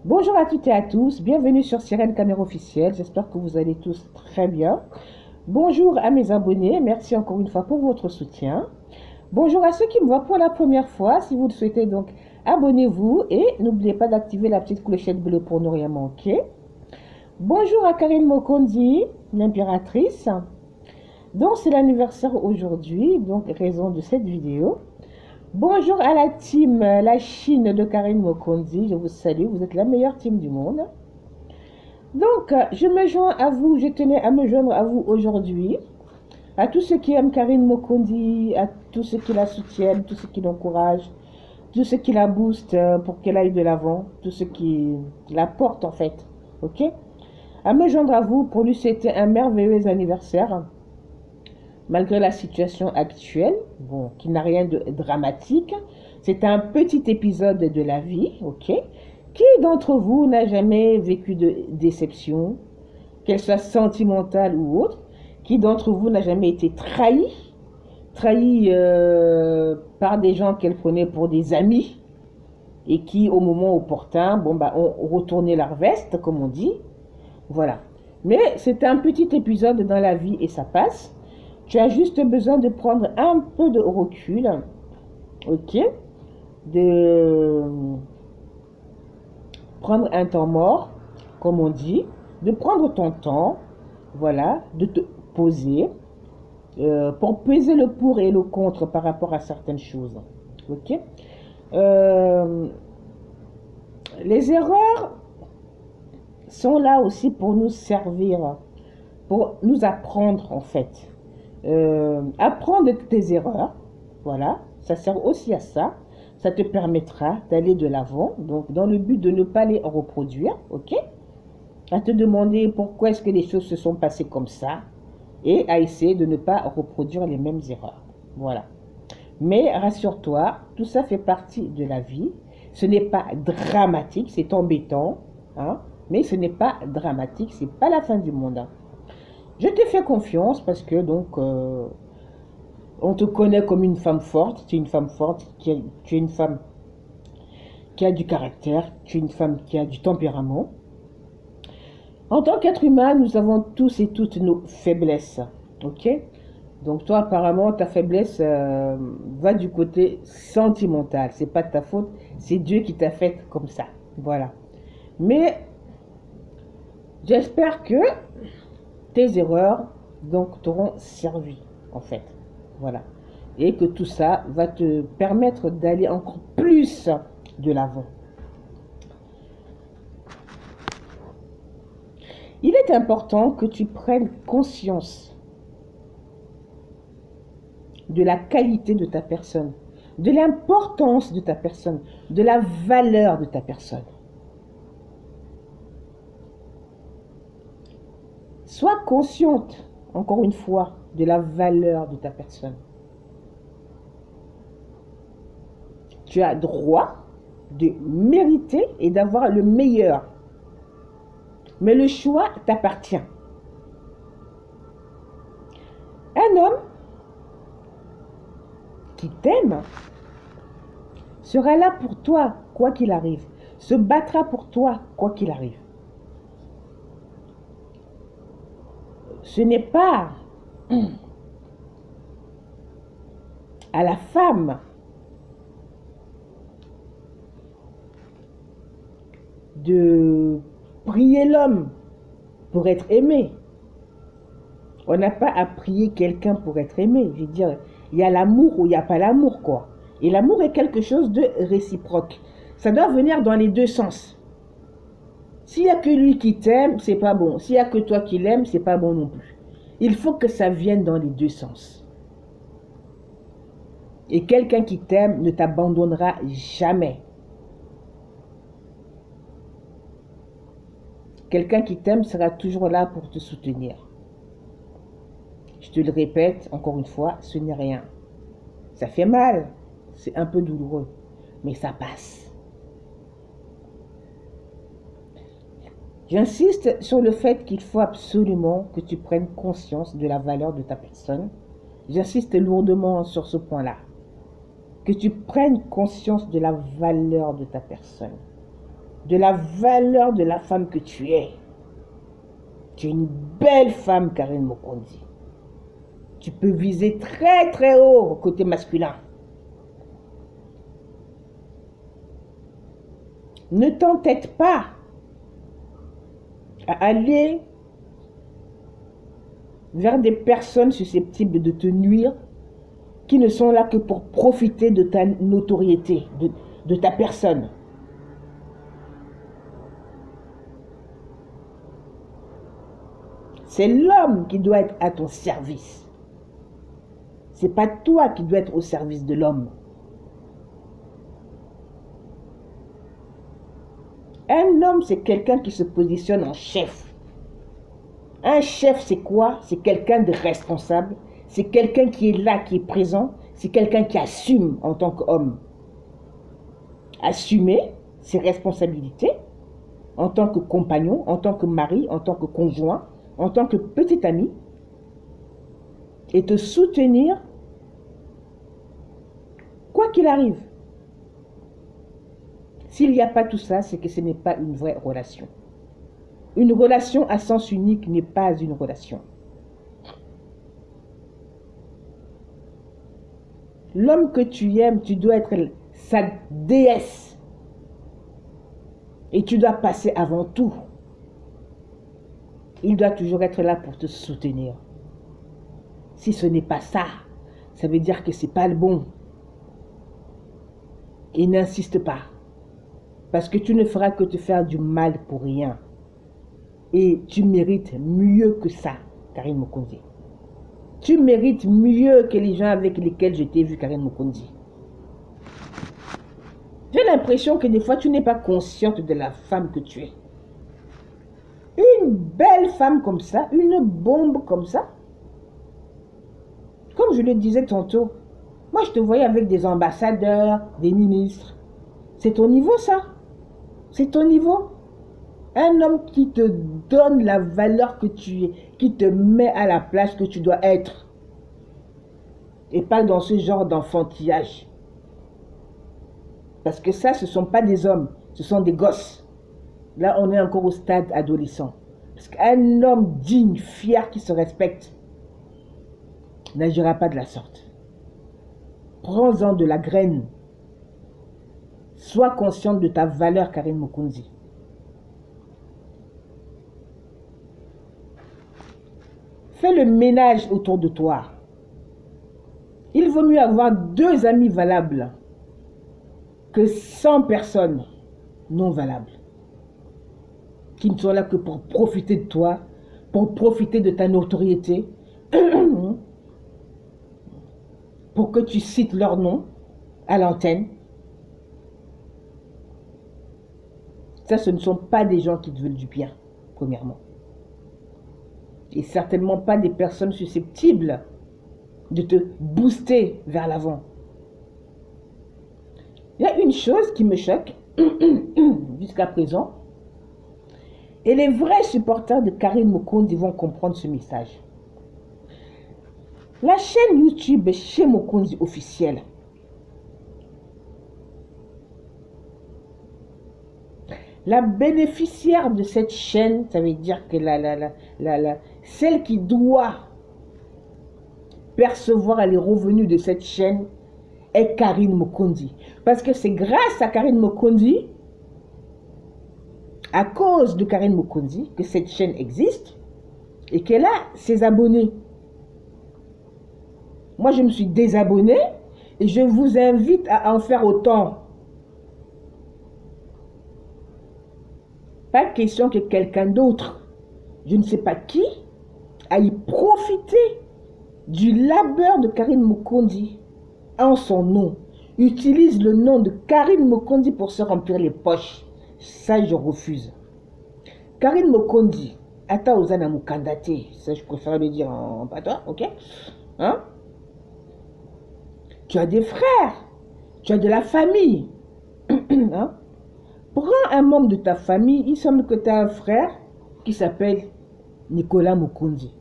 Bonjour à toutes et à tous, bienvenue sur Sirène Caméra Officielle, j'espère que vous allez tous très bien. Bonjour à mes abonnés, merci encore une fois pour votre soutien. Bonjour à ceux qui me voient pour la première fois, si vous le souhaitez donc abonnez-vous et n'oubliez pas d'activer la petite clochette bleue pour ne rien manquer. Bonjour à Karine Mokondi, l'impératrice. Donc c'est l'anniversaire aujourd'hui, donc raison de cette vidéo. Bonjour à la team La Chine de Karine Mokondi, je vous salue, vous êtes la meilleure team du monde. Donc, je me joins à vous, je tenais à me joindre à vous aujourd'hui, à tous ceux qui aiment Karine Mokondi, à tous ceux qui la soutiennent, tous ceux qui l'encouragent, tous ceux qui la boostent pour qu'elle aille de l'avant, tous ceux qui la portent en fait, ok? À me joindre à vous pour lui souhaiter un merveilleux anniversaire, malgré la situation actuelle, bon, qui n'a rien de dramatique. C'est un petit épisode de la vie, ok? Qui d'entre vous n'a jamais vécu de déception, qu'elle soit sentimentale ou autre? Qui d'entre vous n'a jamais été trahi par des gens qu'elle prenait pour des amis et qui, au moment opportun, bon, bah, ont retourné leur veste, comme on dit. Voilà. Mais c'est un petit épisode dans la vie et ça passe. Tu as juste besoin de prendre un peu de recul, ok? De prendre un temps mort, comme on dit, de prendre ton temps, voilà, de te poser pour peser le pour et le contre par rapport à certaines choses, ok? Les erreurs sont là aussi pour nous servir, pour nous apprendre en fait. Apprendre de tes erreurs, voilà, ça sert aussi à ça. Ça te permettra d'aller de l'avant, donc dans le but de ne pas les reproduire, ok? À te demander pourquoi est-ce que les choses se sont passées comme ça et à essayer de ne pas reproduire les mêmes erreurs, voilà. Mais rassure-toi, tout ça fait partie de la vie. Ce n'est pas dramatique, c'est embêtant, hein? Mais ce n'est pas dramatique, c'est pas la fin du monde, hein. Je te fais confiance parce que donc on te connaît comme une femme forte. Tu es une femme forte, tu es une femme qui a du caractère, tu es une femme qui a du tempérament. En tant qu'être humain, nous avons tous et toutes nos faiblesses, ok? Donc toi, apparemment, ta faiblesse va du côté sentimental. C'est pas de ta faute, c'est Dieu qui t'a fait comme ça, voilà. Mais j'espère que tes erreurs donc t'auront servi en fait, voilà, et que tout ça va te permettre d'aller encore plus de l'avant. Il est important que tu prennes conscience de la qualité de ta personne, de l'importance de ta personne, de la valeur de ta personne. Sois consciente, encore une fois, de la valeur de ta personne. Tu as droit de mériter et d'avoir le meilleur. Mais le choix t'appartient. Un homme qui t'aime sera là pour toi, quoi qu'il arrive. Se battra pour toi, quoi qu'il arrive. Ce n'est pas à la femme de prier l'homme pour être aimé. On n'a pas à prier quelqu'un pour être aimé. Je veux dire, il y a l'amour ou il n'y a pas l'amour, quoi. Et l'amour est quelque chose de réciproque. Ça doit venir dans les deux sens. S'il n'y a que lui qui t'aime, c'est pas bon. S'il n'y a que toi qui l'aimes, c'est pas bon non plus. Il faut que ça vienne dans les deux sens. Et quelqu'un qui t'aime ne t'abandonnera jamais. Quelqu'un qui t'aime sera toujours là pour te soutenir. Je te le répète encore une fois, ce n'est rien. Ça fait mal, c'est un peu douloureux, mais ça passe. J'insiste sur le fait qu'il faut absolument que tu prennes conscience de la valeur de ta personne. J'insiste lourdement sur ce point-là. Que tu prennes conscience de la valeur de ta personne. de la valeur de la femme que tu es. Tu es une belle femme, Karine Mokondi. Tu peux viser très très haut côté masculin. Ne t'entête pas à aller vers des personnes susceptibles de te nuire, qui ne sont là que pour profiter de ta notoriété, de ta personne. C'est l'homme qui doit être à ton service. C'est pas toi qui dois être au service de l'homme. Un homme, c'est quelqu'un qui se positionne en chef. Un chef, c'est quoi? C'est quelqu'un de responsable. C'est quelqu'un qui est là, qui est présent. C'est quelqu'un qui assume en tant qu'homme. Assumer ses responsabilités en tant que compagnon, en tant que mari, en tant que conjoint, en tant que petit ami. Et te soutenir quoi qu'il arrive. S'il n'y a pas tout ça, c'est que ce n'est pas une vraie relation. Une relation à sens unique n'est pas une relation. L'homme que tu aimes, tu dois être sa déesse. Et tu dois passer avant tout. Il doit toujours être là pour te soutenir. Si ce n'est pas ça, ça veut dire que ce n'est pas le bon. Et n'insiste pas. Parce que tu ne feras que te faire du mal pour rien. Et tu mérites mieux que ça, Karine Mokondi. Tu mérites mieux que les gens avec lesquels je t'ai vu, Karine Mokondi. J'ai l'impression que des fois, tu n'es pas consciente de la femme que tu es. Une belle femme comme ça, une bombe comme ça. Comme je le disais tantôt, moi je te voyais avec des ambassadeurs, des ministres. C'est ton niveau ça. C'est ton niveau. Un homme qui te donne la valeur que tu es, qui te met à la place que tu dois être. Et pas dans ce genre d'enfantillage. Parce que ça, ce ne sont pas des hommes, ce sont des gosses. Là, on est encore au stade adolescent. Parce qu'un homme digne, fier, qui se respecte, n'agira pas de la sorte. Prends-en de la graine. Sois consciente de ta valeur, Karine Mokondi. Fais le ménage autour de toi. Il vaut mieux avoir 2 amis valables que 100 personnes non valables, qui ne sont là que pour profiter de toi, pour profiter de ta notoriété, pour que tu cites leur nom à l'antenne. Ça, ce ne sont pas des gens qui te veulent du bien, premièrement. Et certainement pas des personnes susceptibles de te booster vers l'avant. Il y a une chose qui me choque jusqu'à présent. Et les vrais supporters de Karine Mokondi vont comprendre ce message. La chaîne YouTube chez Mokondi officielle. La bénéficiaire de cette chaîne, ça veut dire que celle qui doit percevoir les revenus de cette chaîne est Karine Mokondi. Parce que c'est grâce à Karine Mokondi, à cause de Karine Mokondi, que cette chaîne existe et qu'elle a ses abonnés. Moi, je me suis désabonnée et je vous invite à en faire autant. Pas question que quelqu'un d'autre, je ne sais pas qui, aille profiter du labeur de Karine Mokondi en son nom. Utilise le nom de Karine Mokondi pour se remplir les poches. Ça, je refuse. Karine Mokondi, Ata Ozana Mukandate, ça je préfère le dire en patois, ok? Hein? Tu as des frères, tu as de la famille. Hein? Prends un membre de ta famille, il semble que tu as un frère qui s'appelle Nicolas Mokondi.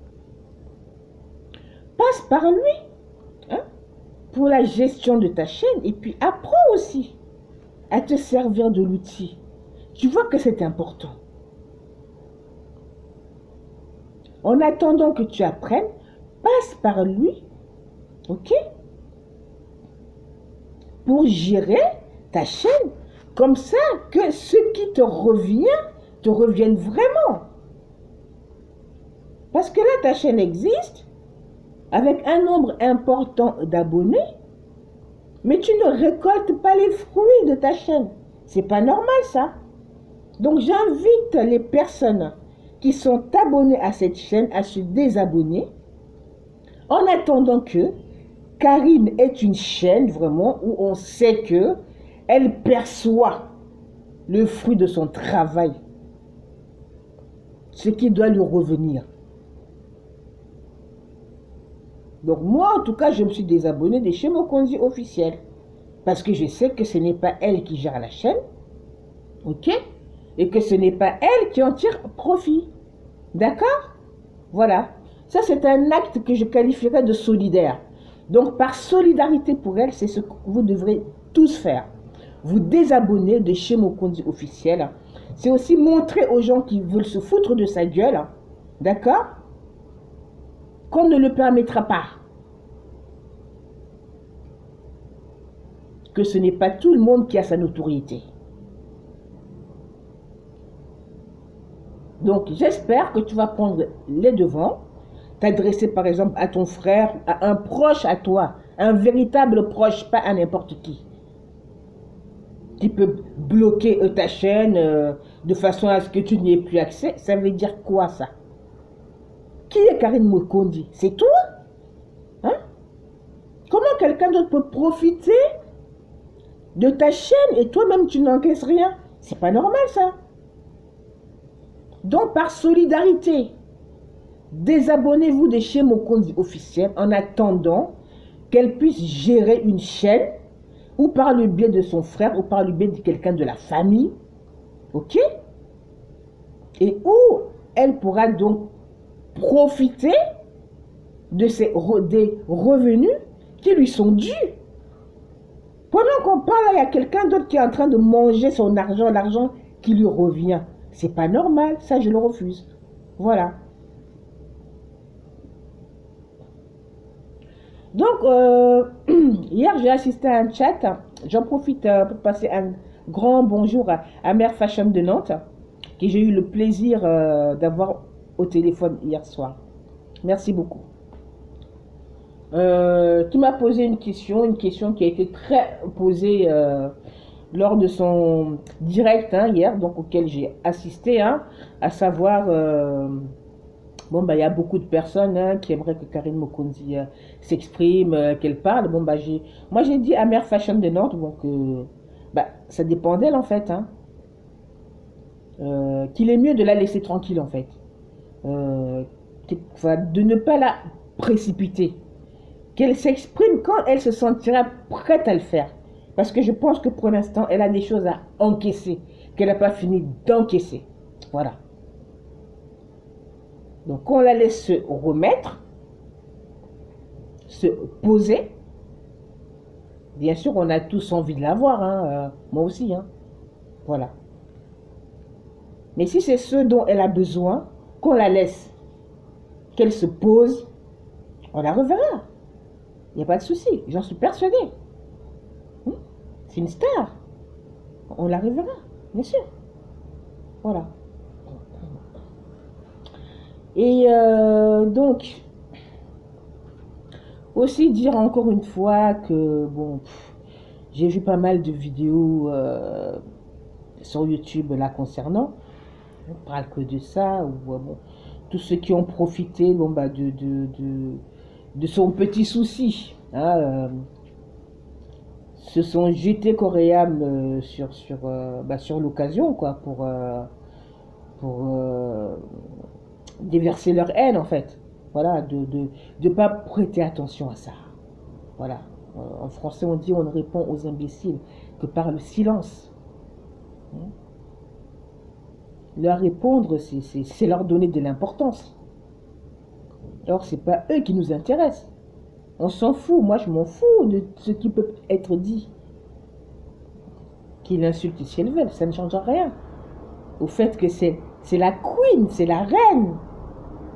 Passe par lui, hein, pour la gestion de ta chaîne et puis apprends aussi à te servir de l'outil. Tu vois que c'est important. En attendant que tu apprennes, passe par lui, ok? Pour gérer ta chaîne. Comme ça, que ce qui te revienne vraiment. Parce que là, ta chaîne existe, avec un nombre important d'abonnés, mais tu ne récoltes pas les fruits de ta chaîne. C'est pas normal, ça. Donc, j'invite les personnes qui sont abonnées à cette chaîne à se désabonner en attendant que Karine est une chaîne vraiment où on sait que elle perçoit le fruit de son travail, ce qui doit lui revenir. Donc moi, en tout cas, je me suis désabonnée de chez Mokonzi officiel parce que je sais que ce n'est pas elle qui gère la chaîne, ok? Et que ce n'est pas elle qui en tire profit, d'accord? Voilà. Ça, c'est un acte que je qualifierais de solidaire. Donc, par solidarité pour elle, c'est ce que vous devrez tous faire. Vous désabonner de chez Mokonzi officiel. C'est aussi montrer aux gens qui veulent se foutre de sa gueule, d'accord, qu'on ne le permettra pas. Que ce n'est pas tout le monde qui a sa notoriété. Donc, j'espère que tu vas prendre les devants, t'adresser par exemple à ton frère, à un proche à toi, un véritable proche, pas à n'importe qui peut bloquer ta chaîne de façon à ce que tu n'y aies plus accès. Ça veut dire quoi, ça? Qui est Karine Mokonzi? C'est toi? Hein? Comment quelqu'un d'autre peut profiter de ta chaîne et toi-même tu n'encaisses rien? C'est pas normal, ça. Donc, par solidarité, désabonnez-vous de chez Mokonzi officiel en attendant qu'elle puisse gérer une chaîne ou par le biais de son frère ou par le biais de quelqu'un de la famille, ok? Et où elle pourra donc profiter de des revenus qui lui sont dus. Pendant qu'on parle, il y a quelqu'un d'autre qui est en train de manger son argent, l'argent qui lui revient. C'est pas normal, ça je le refuse. Voilà. Donc, hier j'ai assisté à un chat. J'en profite pour passer un grand bonjour à Mère Fashion de Nantes, que j'ai eu le plaisir d'avoir au téléphone hier soir. Merci beaucoup. Qui m'a posé une question qui a été très posée lors de son direct hier, donc auquel j'ai assisté, à savoir, bon bah il y a beaucoup de personnes qui aimeraient que Karine Mokonzi s'exprime, qu'elle parle. Bon bah moi j'ai dit à Mère Fashion de Nantes, donc bah ça dépend d'elle en fait, qu'il est mieux de la laisser tranquille en fait, de ne pas la précipiter, qu'elle s'exprime quand elle se sentira prête à le faire. Parce que je pense que pour l'instant, elle a des choses à encaisser, qu'elle n'a pas fini d'encaisser. Voilà. Donc, on la laisse se remettre, se poser. Bien sûr, on a tous envie de la voir, moi aussi. Voilà. Mais si c'est ce dont elle a besoin, qu'on la laisse, qu'elle se pose, on la reverra. Il n'y a pas de souci, j'en suis persuadée. C'est une star. On la reverra, bien sûr. Voilà. Et donc, aussi dire encore une fois que, bon, j'ai vu pas mal de vidéos sur YouTube là concernant. On ne parle que de ça. Ou, bon, tous ceux qui ont profité bon, bah, de son petit souci. Se sont jetés corps et âme sur l'occasion, quoi, pour déverser leur haine, en fait. Voilà, de ne pas prêter attention à ça. Voilà. En français, on dit on ne répond aux imbéciles que par le silence. Leur répondre, c'est leur donner de l'importance. Or, ce n'est pas eux qui nous intéressent. On s'en fout, moi je m'en fous de ce qui peut être dit. Qu'ils insultent si elles veulent, ça ne change rien. au fait que c'est la queen, c'est la reine.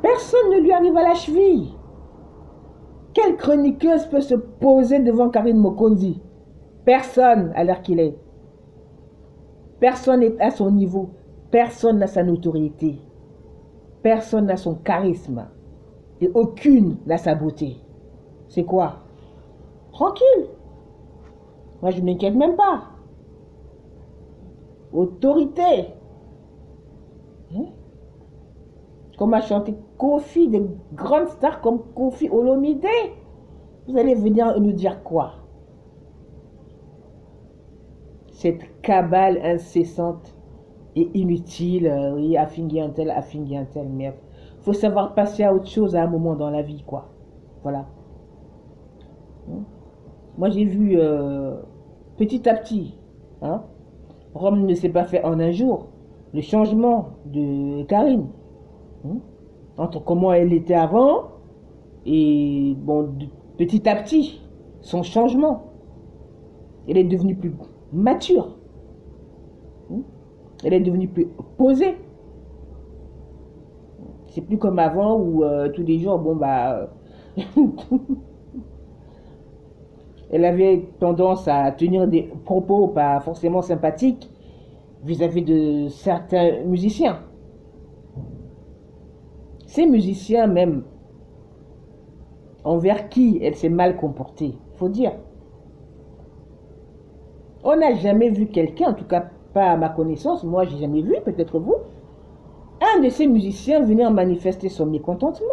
Personne ne lui arrive à la cheville. Quelle chroniqueuse peut se poser devant Karine Mokonzi? Personne à l'heure qu'il est. Personne n'est à son niveau. Personne n'a sa notoriété. Personne n'a son charisme. Et aucune n'a sa beauté. C'est quoi? Tranquille. Moi, je ne m'inquiète même pas. Autorité. Comme a chanté Kofi, des grandes stars comme Kofi Olomide. Vous allez venir nous dire quoi? Cette cabale incessante et inutile, oui, affinguer un tel, mais il faut savoir passer à autre chose à un moment dans la vie, quoi. Voilà. Moi, j'ai vu petit à petit, hein, Rome ne s'est pas fait en un jour, le changement de Karine, entre comment elle était avant et, bon, petit à petit, son changement. Elle est devenue plus mature. Elle est devenue plus posée. C'est plus comme avant où tous les jours, bon bah, elle avait tendance à tenir des propos pas forcément sympathiques vis-à-vis de certains musiciens. Ces musiciens même, envers qui elle s'est mal comportée, faut dire. On n'a jamais vu quelqu'un, en tout cas pas à ma connaissance, moi j'ai jamais vu, peut-être vous, un de ces musiciens venir manifester son mécontentement.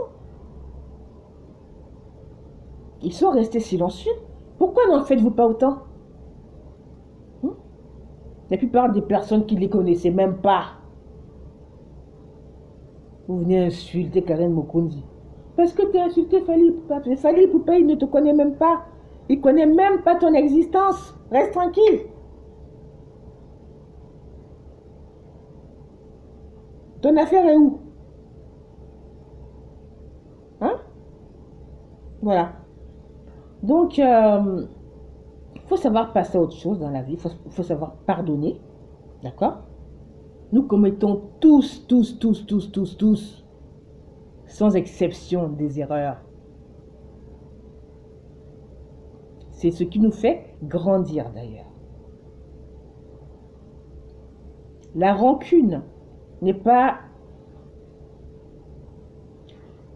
Ils sont restés silencieux. Pourquoi n'en faites-vous pas autant? La plupart des personnes qui ne les connaissaient même pas, vous venez insulter Karine Mokonzi. Parce que tu as insulté Fally Ipupa. Fally Ipupa, il ne te connaît même pas. Il ne connaît même pas ton existence. Reste tranquille. Ton affaire est où? Hein? Voilà. Donc, il faut savoir passer à autre chose dans la vie. Il faut savoir pardonner. D'accord? Nous commettons tous, sans exception, des erreurs. C'est ce qui nous fait grandir d'ailleurs. La rancune n'est pas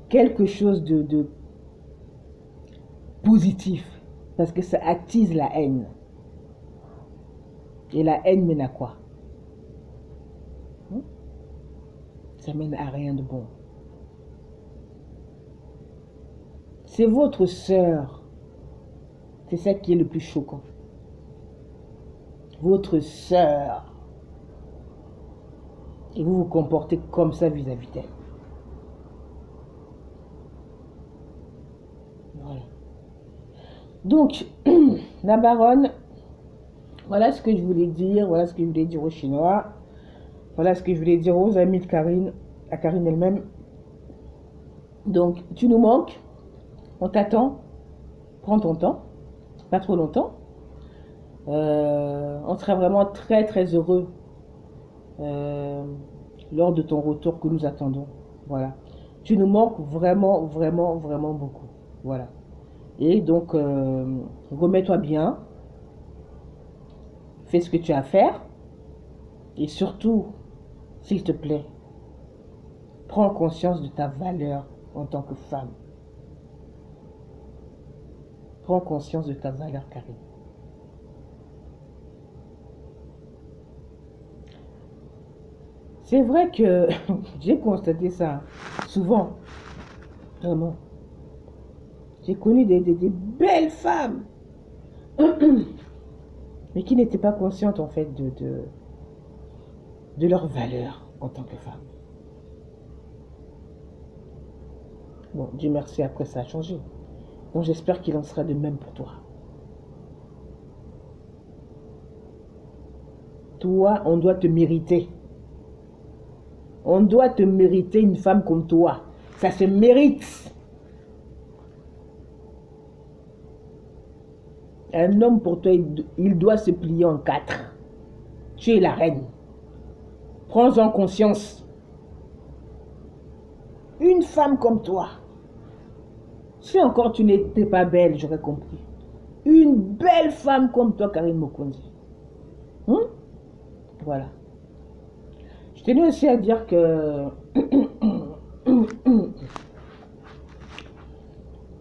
quelque chose de positif, parce que ça attise la haine. Et la haine mène à quoi? Ça mène à rien de bon. C'est votre sœur. C'est ça qui est le plus choquant. Votre sœur. Et vous vous comportez comme ça vis-à-vis d'elle. Voilà. Donc, la baronne, voilà ce que je voulais dire. Voilà ce que je voulais dire aux Chinois. Voilà ce que je voulais dire aux amis de Karine, à Karine elle-même. Donc, tu nous manques. On t'attend. Prends ton temps. Pas trop longtemps. On sera vraiment très très heureux lors de ton retour que nous attendons. Voilà. Tu nous manques vraiment, vraiment, vraiment beaucoup. Voilà. Et donc, remets-toi bien. Fais ce que tu as à faire. Et surtout, s'il te plaît, prends conscience de ta valeur en tant que femme. Prends conscience de ta valeur, Karine. C'est vrai que j'ai constaté ça souvent, vraiment. J'ai connu des belles femmes, mais qui n'étaient pas conscientes en fait de leur valeur en tant que femme. Bon, Dieu merci, après ça a changé. Donc j'espère qu'il en sera de même pour toi. Toi, on doit te mériter. On doit te mériter une femme comme toi. Ça se mérite. Un homme pour toi, il doit se plier en quatre. Tu es la reine. Prends-en conscience. Une femme comme toi. Si encore tu n'étais pas belle, j'aurais compris. Une belle femme comme toi, Karine Mokonzi. Voilà. Je tenais aussi à dire que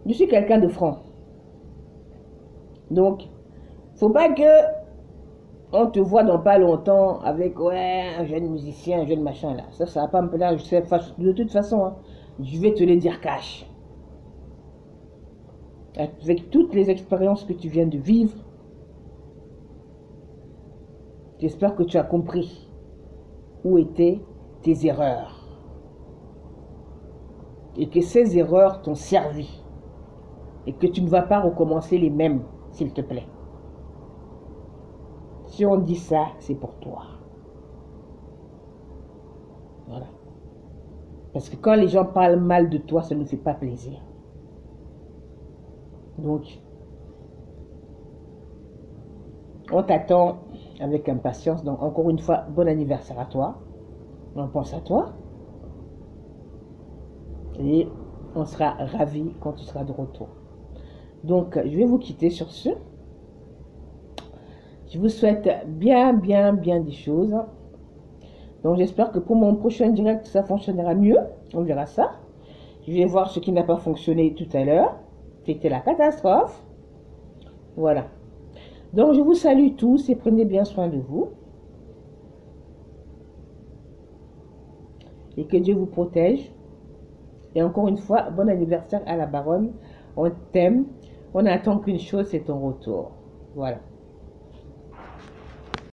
je suis quelqu'un de franc. Donc, faut pas que on te voit dans pas longtemps avec ouais, un jeune musicien, un jeune machin là. Ça va pas me plaire. Je sais, de toute façon, hein, je vais te le dire cash. Avec toutes les expériences que tu viens de vivre, j'espère que tu as compris où étaient tes erreurs. Et que ces erreurs t'ont servi. Et que tu ne vas pas recommencer les mêmes, s'il te plaît. Si on dit ça, c'est pour toi. Voilà. Parce que quand les gens parlent mal de toi, ça ne fait pas plaisir. Donc, on t'attend avec impatience. Donc, encore une fois, bon anniversaire à toi. On pense à toi. Et on sera ravis quand tu seras de retour. Donc, je vais vous quitter sur ce. Je vous souhaite bien des choses. Donc, j'espère que pour mon prochain direct, ça fonctionnera mieux. On verra ça. Je vais voir ce qui n'a pas fonctionné tout à l'heure. C'était la catastrophe. Voilà. Donc, je vous salue tous et prenez bien soin de vous. Et que Dieu vous protège. Et encore une fois, bon anniversaire à la baronne. On t'aime. On attend qu'une chose, c'est ton retour. Voilà.